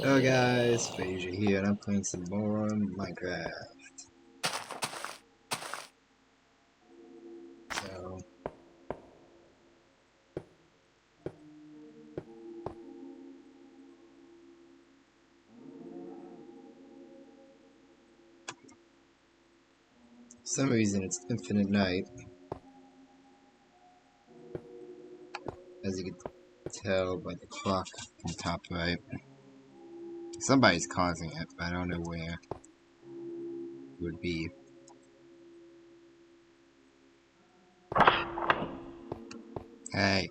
Hello guys, Phasia here, and I'm playing some more Minecraft. So, for some reason it's infinite night, as you can tell by the clock on the top right. Somebody's causing it, but I don't know where it would be. Hey.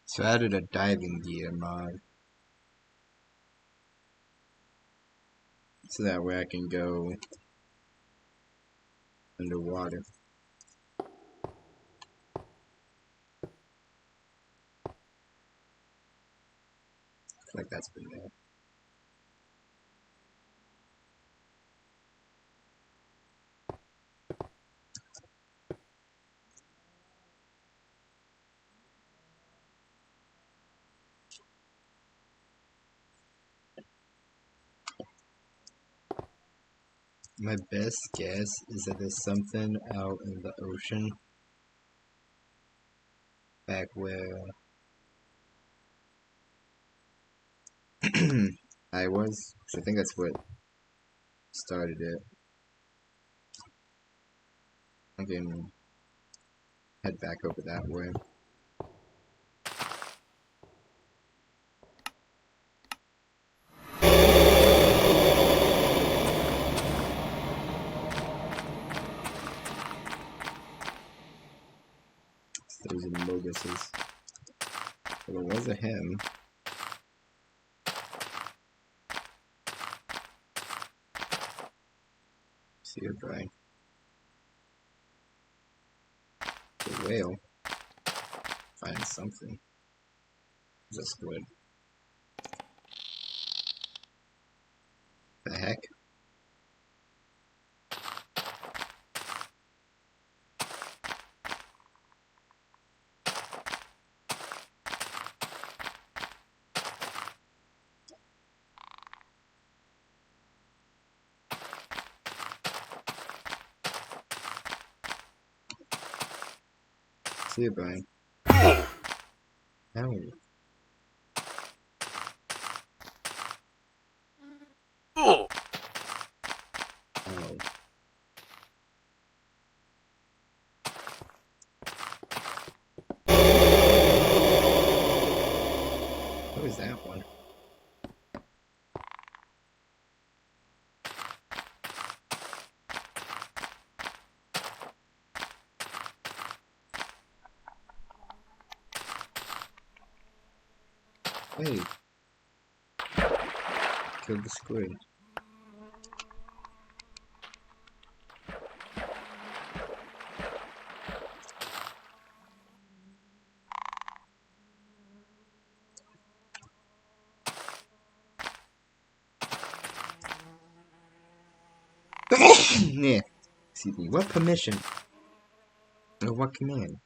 So I added a diving gear mod, so that way I can go underwater. Like that's been there. My best guess is that there's something out in the ocean back where I was. So I think that's what started it. I can head back over that way. Those are the Moguses. Well, it was a him. See your brain. The whale. Find something. It's a squid. The heck? See you, Brian. How are you? Oh. What was that one? Hey, killed the squid. Yeah, excuse me, what permission? Or what command?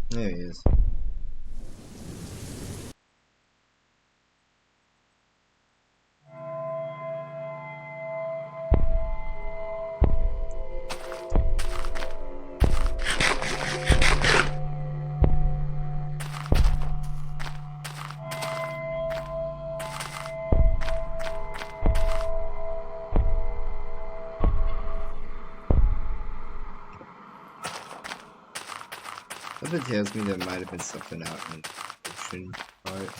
There he is. Something tells me there might have been something out in the ocean part.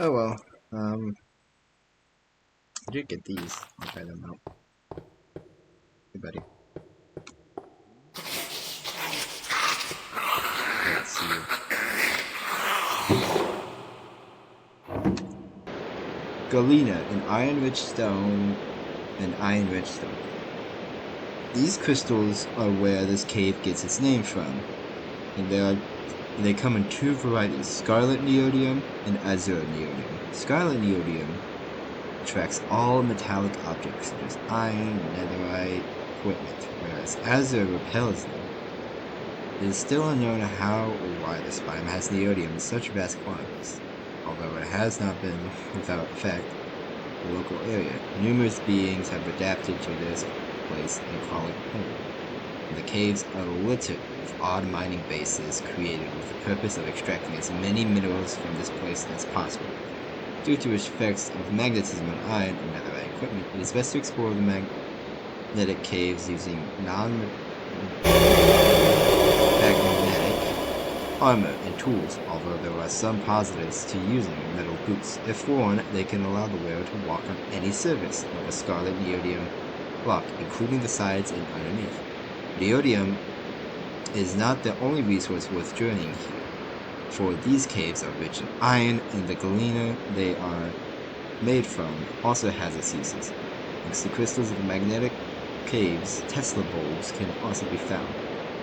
Oh well. I did get these. I'll try them out. Hey, buddy. Let's see. Galena, an iron-rich stone, and iron-rich stone. These crystals are where this cave gets its name from, and they come in two varieties: Scarlet Neodymium and Azure Neodymium. Scarlet Neodymium attracts all metallic objects such as iron, netherite, equipment, whereas Azure repels them. It is still unknown how or why this biome has neodymium in such vast quantities, although it has not been without effect in the local area. Numerous beings have adapted to this place and call it home. The caves are littered with odd mining bases created with the purpose of extracting as many minerals from this place as possible. Due to its effects of magnetism on iron and netherite equipment, it is best to explore the magnetic caves using non-magnetic armor and tools, although there are some positives to using metal boots. If worn, they can allow the wearer to walk on any surface of a scarlet neodymium block, including the sides and underneath. Neodymium is not the only resource worth journeying here, for these caves are rich in iron, and the galena they are made from also has its uses. Next to crystals of the magnetic caves, Tesla bulbs can also be found.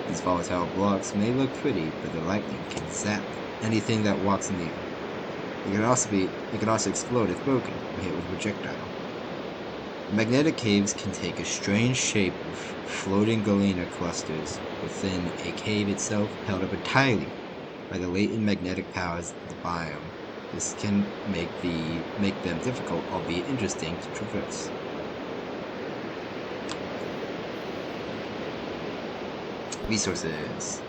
These volatile blocks may look pretty, but the lightning can zap anything that walks in the air. It can also explode if broken or hit with a projectile. Magnetic caves can take a strange shape of floating galena clusters within a cave itself, held up entirely by the latent magnetic powers of the biome. This can make them difficult, albeit interesting, to traverse. Resources.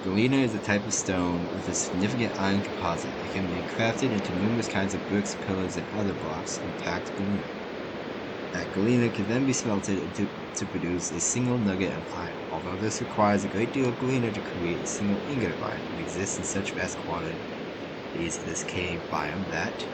Galena is a type of stone with a significant iron composite. It can be crafted into numerous kinds of bricks, pillars, and other blocks of packed galena. That galena can then be smelted to produce a single nugget of iron. Although this requires a great deal of galena to create a single ingot of iron, it exists in such vast quantities in this cave biome that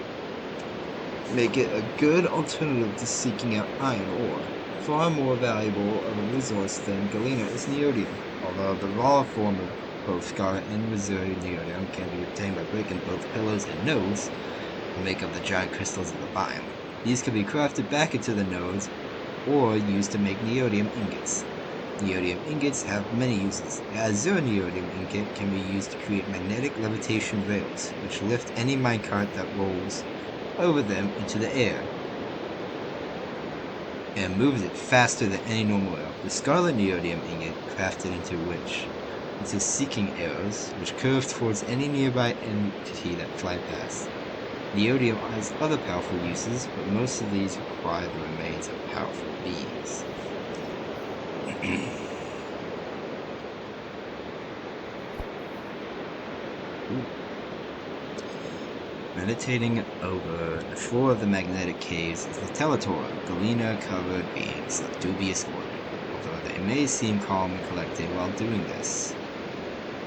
make it a good alternative to seeking out iron ore. Far more valuable of a resource than galena is neodymium, although the raw form of both scarlet and reserve neodymium can be obtained by breaking both pillars and nodes to make up the giant crystals of the biome. These can be crafted back into the nodes or used to make neodymium ingots. Neodymium ingots have many uses. The Azure neodymium ingot can be used to create magnetic levitation rails, which lift any minecart that rolls over them into the air and moves it faster than any normal rail. The scarlet neodymium ingot crafted into seeking arrows, which curve towards any nearby entity that fly past. Neodymium has other powerful uses, but most of these require the remains of powerful beings. Meditating over the floor of the magnetic caves is the Teletora, galena-covered beings of dubious order, although they may seem calm and collected while doing this.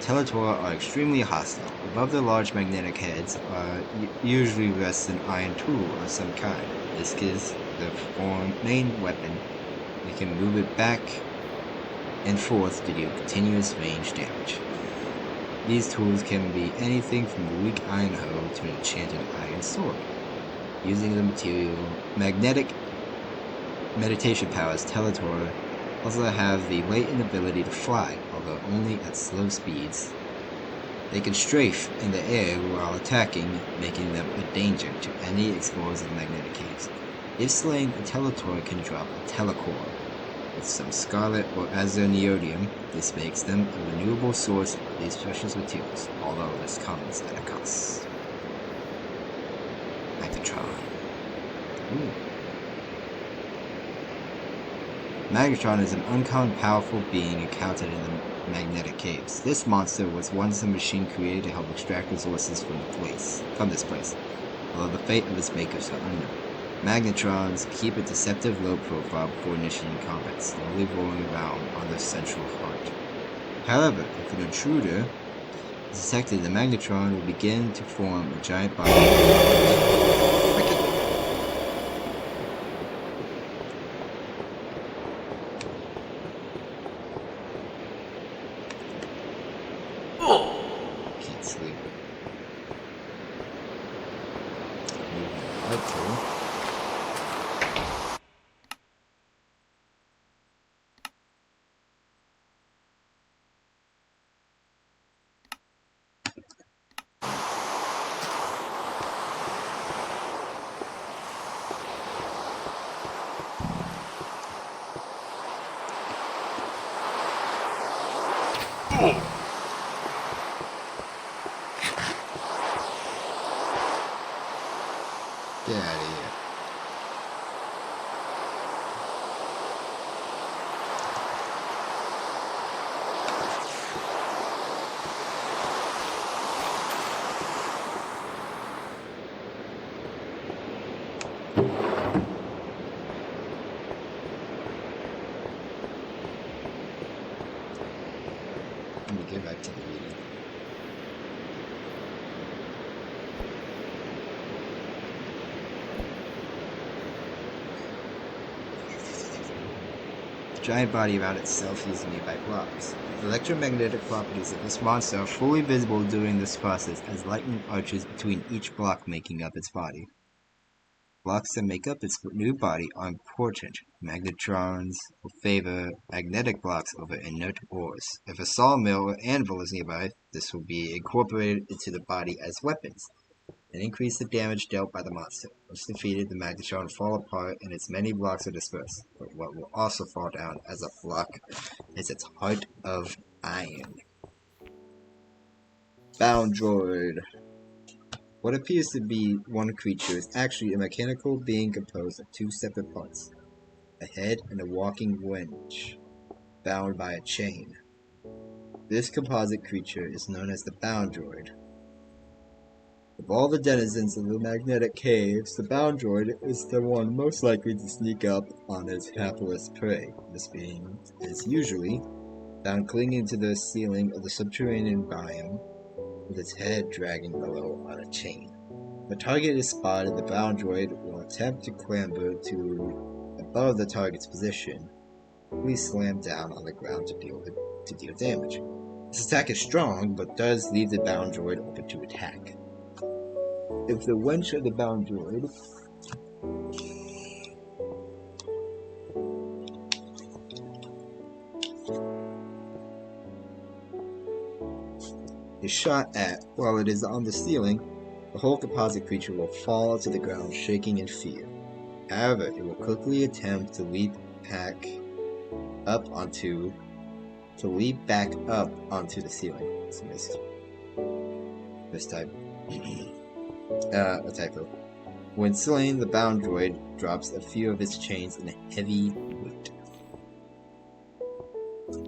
Teletora are extremely hostile. Above their large magnetic heads usually rests an iron tool of some kind. This is their main weapon. They can move it back and forth to deal continuous range damage. These tools can be anything from a weak iron hoe to an enchanted iron sword. Using the material magnetic meditation powers, Teletora also have the latent ability to fly, although only at slow speeds. They can strafe in the air while attacking, making them a danger to any explorers of the magnetic caves. If slain, a Teletora can drop a Telecore with some scarlet or azure neodymium. This makes them a renewable source of these precious materials, although this comes at a cost. Magnetron. Magnetron is an uncommon powerful being encountered in the magnetic caves. This monster was once a machine created to help extract resources from this place, although the fate of its makers are unknown. Magnetrons keep a deceptive low profile before initiating combat, slowly rolling around on their central heart. However, if an intruder Detected, the magnetron will begin to form a giant body. Can't sleep. Get out of here. Let me get back to the meeting. Giant body around itself using nearby blocks. The electromagnetic properties of this monster are fully visible during this process as lightning arches between each block making up its body. Blocks that make up its new body are important. Magnetrons will favor magnetic blocks over inert ores. If a sawmill or anvil is nearby, this will be incorporated into the body as weapons and increase the damage dealt by the monster. Once defeated, the magnetron will fall apart and its many blocks will disperse. But what will also fall down as a block is its heart of iron. Bound droid. What appears to be one creature is actually a mechanical being composed of two separate parts, a head and a walking winch, bound by a chain. This composite creature is known as the Bound Droid. Of all the denizens of the magnetic caves, the Bound Droid is the one most likely to sneak up on its hapless prey. This being is usually found clinging to the ceiling of the subterranean biome, with its head dragging below on a chain. If a target is spotted, the Bound Droid will attempt to clamber to above the target's position, please slam down on the ground to deal damage. This attack is strong, but does leave the Bound Droid open to attack. If the wench of the Bound Droid is shot at while it is on the ceiling, the whole composite creature will fall to the ground, shaking in fear. However, it will quickly attempt to leap back up onto the ceiling. It's missed. This type. A typo. When slain, the Bound Droid drops a few of its chains in a heavy weight.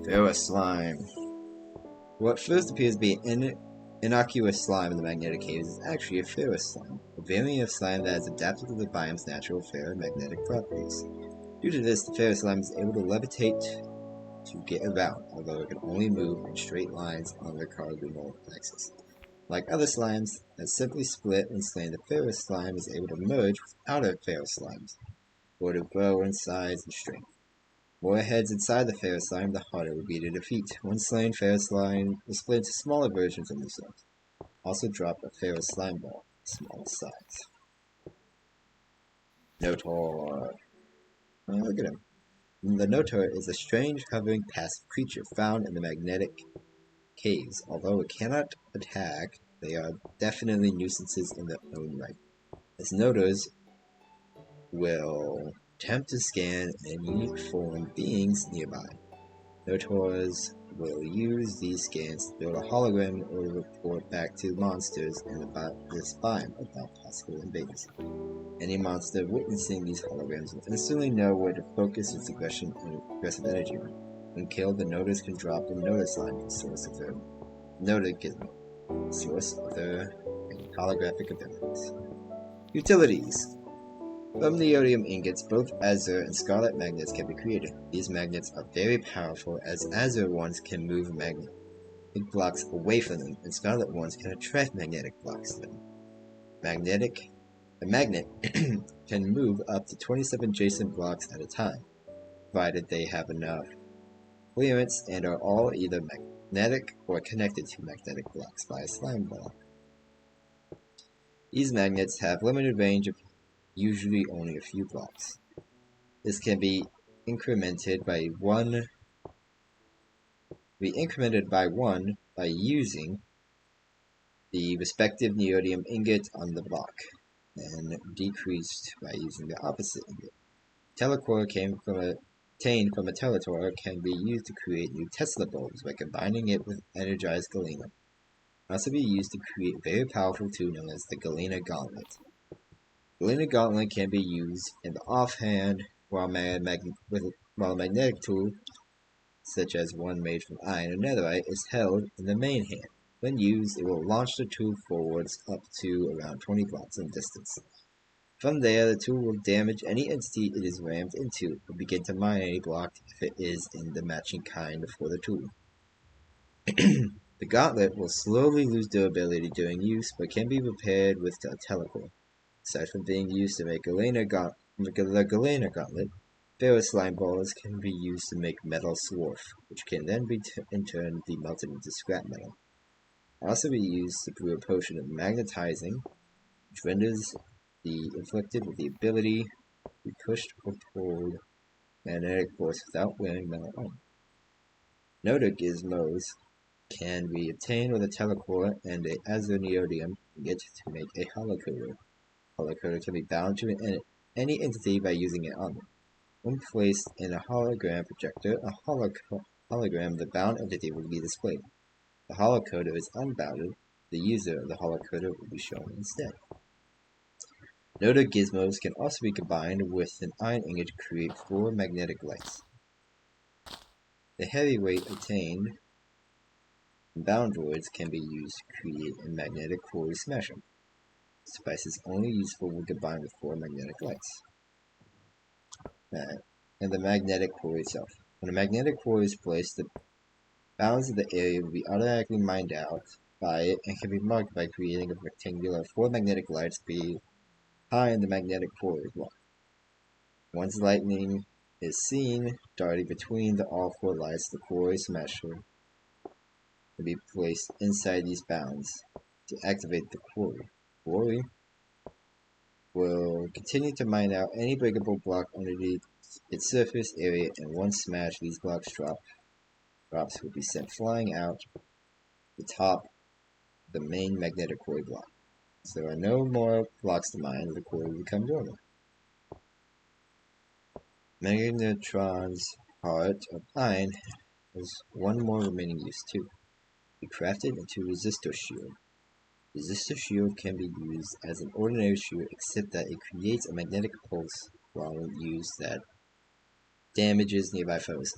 Ferrous slime. What first appears to be an innocuous slime in the magnetic caves is actually a ferrous slime, a variant of slime that is adapted to the biome's natural ferromagnetic properties. Due to this, the ferrous slime is able to levitate to get around, although it can only move in straight lines on the cardinal axis. Like other slimes that simply split when slain, the ferrous slime is able to merge with outer ferrous slimes, or to grow in size and strength. More heads inside the ferrous slime, the harder it will be to defeat. When slain, ferrous slime will split into smaller versions of themselves. Also drop a ferrous slime ball, small size. Notor. Oh, look at him. The Notor is a strange hovering passive creature found in the magnetic caves. Although it cannot attack, they are definitely nuisances in their own right. As Notors will attempt to scan any foreign beings nearby. Notors will use these scans to build a hologram in order to report back to monsters in this biome about possible invaders. Any monster witnessing these holograms will instantly know where to focus its aggressive energy on. When killed, the Notors can drop the Notor slime, the source of their holographic abilities. Utilities. From neodymium ingots, both azure and scarlet magnets can be created. These magnets are very powerful, as azure ones can move a magnet. blocks away from them, and scarlet ones can attract magnetic blocks to them. A magnet can move up to 27 adjacent blocks at a time, provided they have enough clearance and are all either magnetic or connected to magnetic blocks by a slime ball. These magnets have limited range of usually only a few blocks. This can be incremented by one by using the respective neodymium ingot on the block, and decreased by using the opposite ingot. Telecore obtained from a Teletor can be used to create new Tesla bulbs by combining it with energized galena. It can also be used to create a very powerful tool known as the Galena Gauntlet. Galena Gauntlet can be used in the offhand while a magnetic tool, such as one made from iron or netherite, is held in the main hand. When used, it will launch the tool forwards up to around 20 blocks in distance. From there, the tool will damage any entity it is rammed into, and begin to mine any block if it is in the matching kind for the tool. The gauntlet will slowly lose durability during use, but can be repaired with a telecore. Aside from being used to make the Galena Gauntlet, ferrous slime balls can be used to make metal swarf, which can then be in turn be melted into scrap metal. Also be used to brew a potion of magnetizing, which renders the inflicted with the ability to be pushed or pulled magnetic force without wearing metal armor. Noda gizmos can be obtained with a telecore and a Azure neodymium ingot to make a holocoder. Holocoder can be bound to any entity by using an armor. When placed in a hologram projector, a hologram of the bound entity will be displayed. The holocoder is unbounded. The user of the holocoder will be shown instead. Noda gizmos can also be combined with an iron ingot to create 4 magnetic lights. The heavyweight obtained from bound droids can be used to create a magnetic quarry smasher. This device is only useful when combined with 4 magnetic lights. And the magnetic quarry itself. When a magnetic quarry is placed, the bounds of the area will be automatically mined out by it and can be marked by creating a rectangular 4 magnetic lights behind the magnetic quarry block. Once lightning is seen darting between all 4 lights, the quarry smasher will be placed inside these bounds to activate the quarry. The quarry will continue to mine out any breakable block underneath its surface area, and once smashed, these drops will be sent flying out the top of the main magnetic quarry block. So there are no more blocks to mine, the quarry will become dormant. Magnetron's heart of iron has one more remaining use too. Be crafted into resistor shield. Resistor shield can be used as an ordinary shield, except that it creates a magnetic pulse while used that damages nearby foes.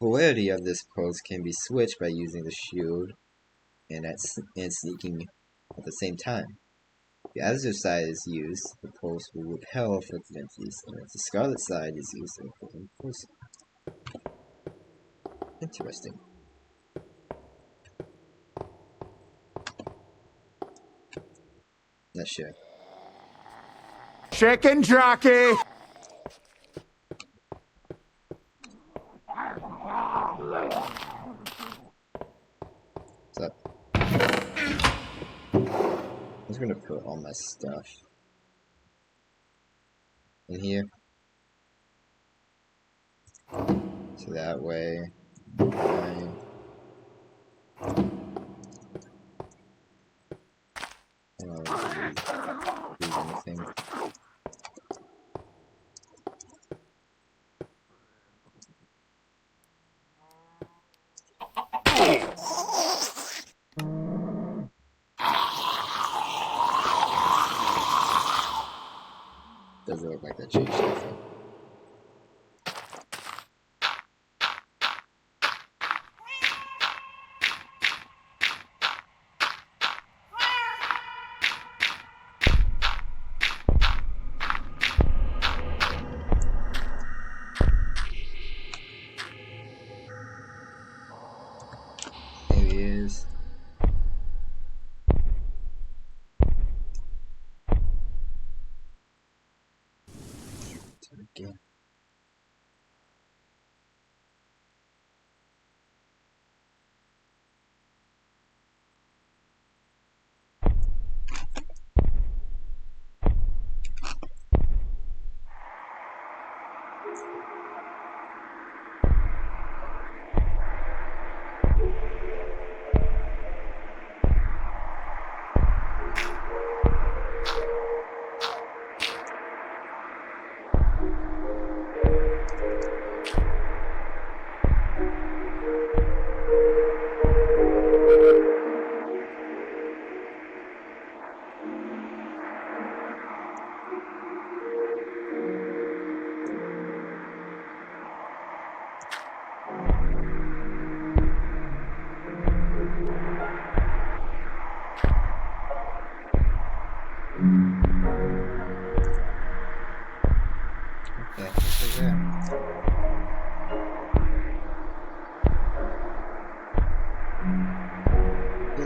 Polarity of this pulse can be switched by using the shield and sneaking at the same time. If the Azure side is used, the pulse will repel afflicted entities, and if the Scarlet side is used, it will pull them closer. Interesting. Not sure. Chicken jockey! What's up? I'm just gonna put all my stuff in here. So that way I don't lose anything. Doesn't look like that changed anything.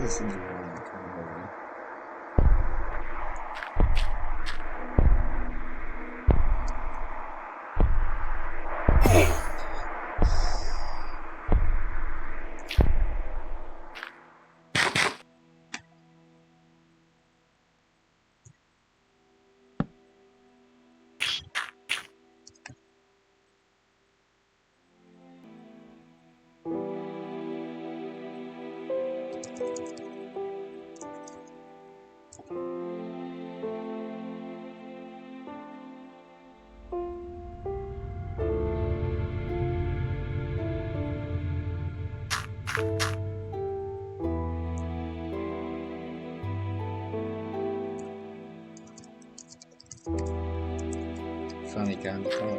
this is really kind of over. Finally got in the car.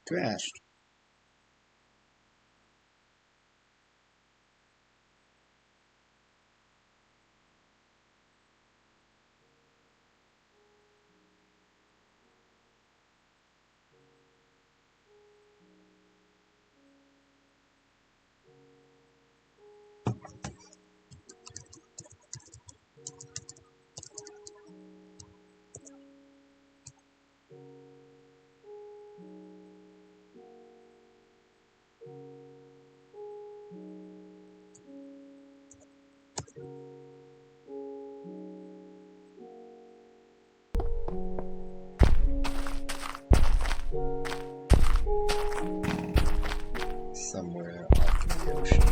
Crashed. Somewhere off in the ocean.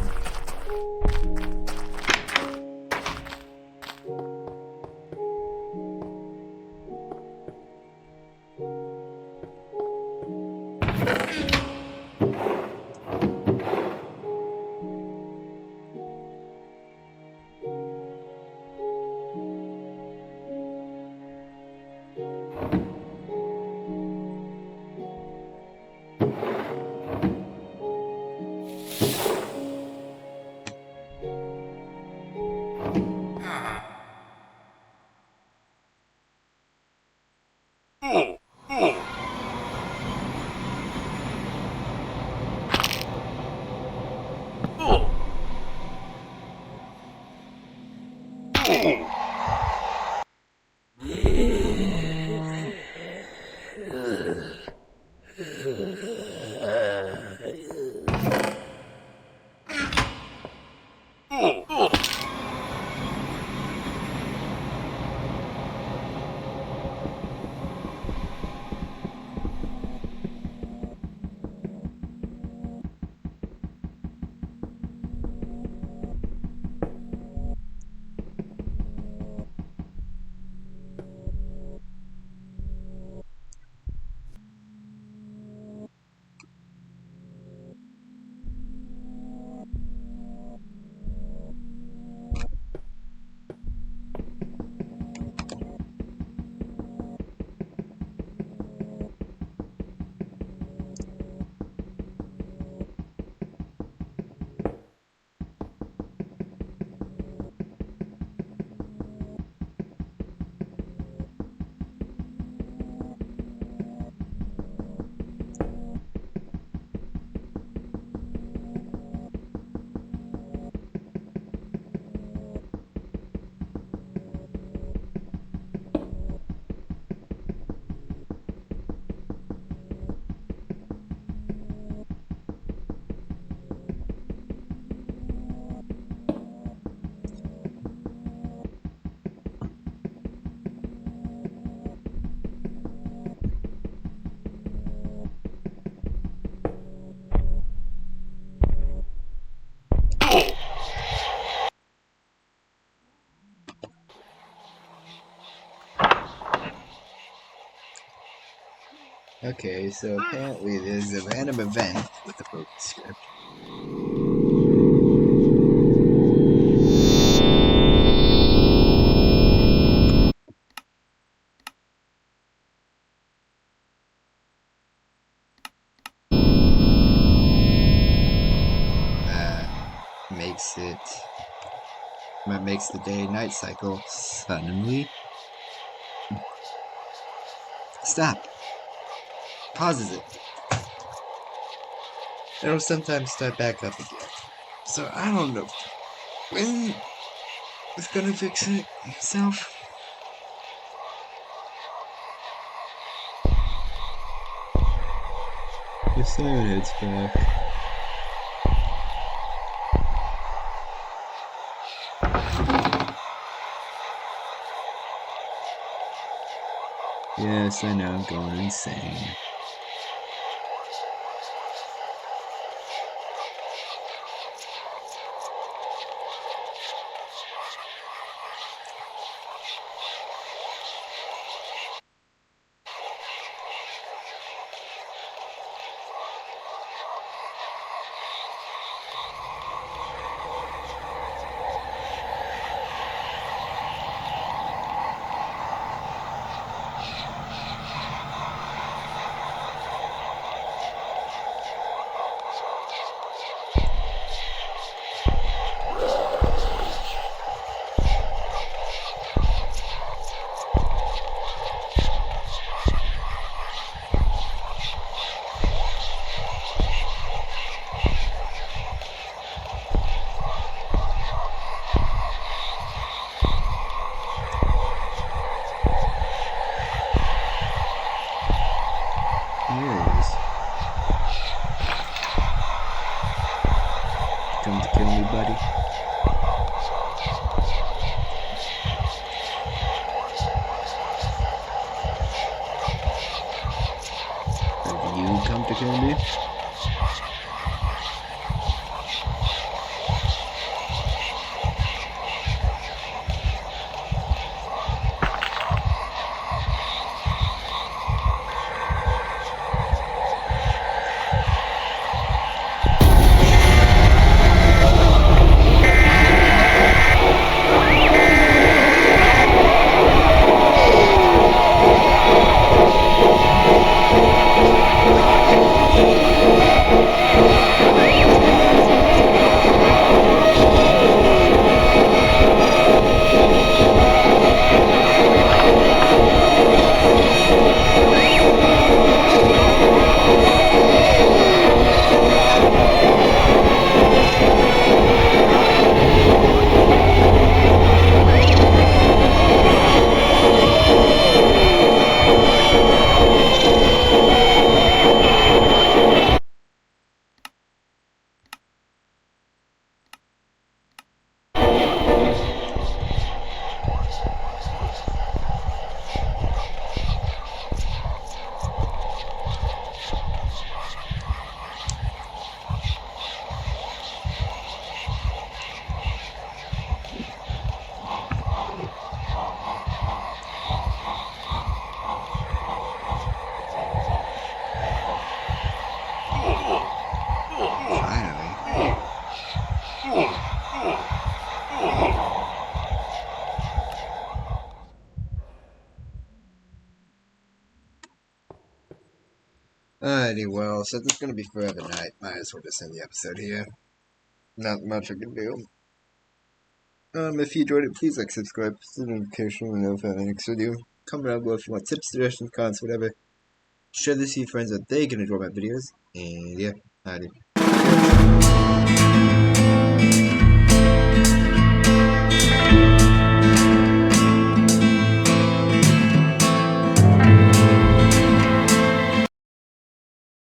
Okay, so apparently there's a random event with the broken script. Makes the day-night cycle suddenly stop. Pauses it. It'll sometimes start back up again. So I don't know when it's gonna fix it itself. The Siren heads back. Yes, I know, I'm going insane. Come to kill me, buddy. Have you come to kill me? Alrighty, well, since it's gonna be forever night, might as well just end the episode here. Not much I can do. If you enjoyed it, please like, subscribe, set the notification and know if I have any next video. Comment down below if you want tips, suggestions, comments, whatever. Share this with your friends that they can enjoy my videos. And yeah, howdy.